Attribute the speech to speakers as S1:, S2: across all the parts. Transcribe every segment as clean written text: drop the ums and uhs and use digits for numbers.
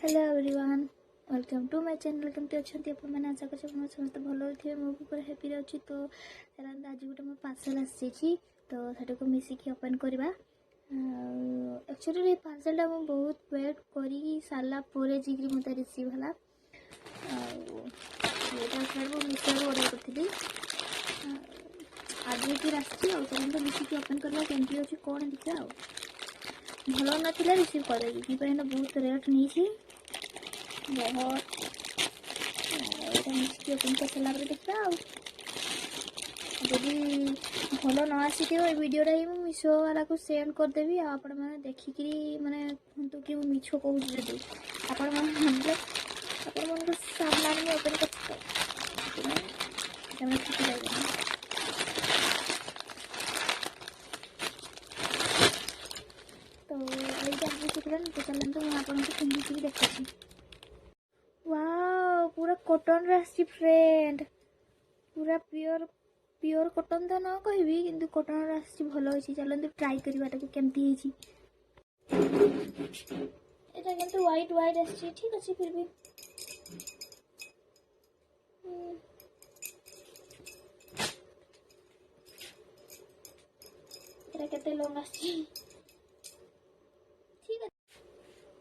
S1: Hello everyone welcome to my channel. केमती अच्छा मैंने आशा कर समस्त भल थे मो पूरा हैप्पी अच्छी। तो आज गोटे मो पार्सल आसी तो से मिसिकी ओपन करवा। एक्चुअली पार्सलटा मुझे बहुत वेट कर सारा मत रिसीव है। मिशो ऑर्डर करी आज फिर आसी मिसिकी ओपन करवा केमती अच्छी कौन देखा भल ना रिसीव करेगी बहुत रेट नहीं बहुत मिसिकी ओपन कर सारा देखा जदि भल न आसी वीडियोटा ही मिशो वाला को सेंड करदेवी आपण मैंने देखिक माने कहतु कि मिछ कहूँ जदि आपण मैंने सामना में ओपन कर खुशी लगे। तो तो चलते मुझे आपको पिंधिकी देखी। वाओ पूरा कॉटन राशि फ्रेंड पूरा प्योर प्योर कॉटन तो ना कहबी किंतु कॉटन राशि भल होची। चलते ट्राई करवा केमती होची। एटा किंतु व्हाइट व्हाइट आसी ठीक अछि फिर भी एटा केते लॉन्ग आसी ठीक है।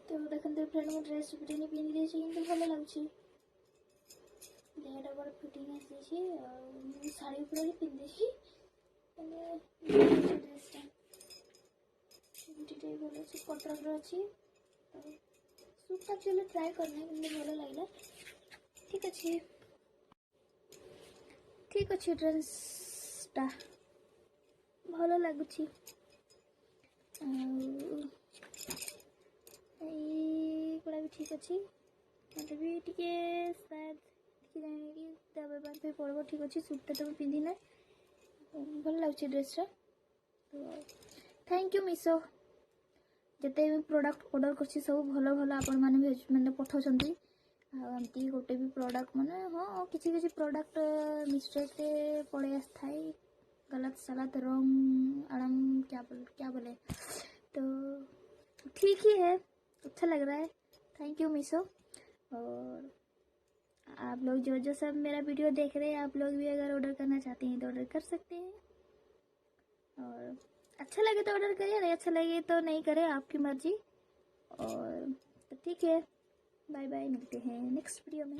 S1: तो देखते फ्रेंड मो ड्रेस पिटी पिंधि देछि किंतु भल लागछि देहटा बड़ फिटिंग आसी शाड़ी पूरा ही पिंधि ड्रेसटा पिटीटे भल अच्छे कटन अच्छी सूट एक्चुअली ट्राए करना कि भल लगे ठीक अच्छे ड्रेसटा भल लगुच। भी ठीक अच्छे मत भी टे शायद देखिए पड़ो ठीक अच्छे सूटा तो पिंधि ना भल लगे ड्रेसटा। तो थैंक यू मिशो जिते भी प्रोडक्ट ऑर्डर कर सब भल भल आपण मैंने पठाउछंती आमती गोटे भी प्रोडक्ट माने हाँ किसी प्रोडक्ट मिस्टेक पड़े आए गलत सलत रंग आड़म क्या बोले तो ठीक ही है अच्छा लग रहा है। Thank you Meesho. और आप लोग जो सब मेरा वीडियो देख रहे हैं आप लोग भी अगर ऑर्डर करना चाहते हैं तो ऑर्डर कर सकते हैं और अच्छा लगे तो ऑर्डर करिए नहीं अच्छा लगे तो नहीं करें आपकी मर्जी। और तो ठीक है बाय बाय मिलते हैं नेक्स्ट वीडियो में।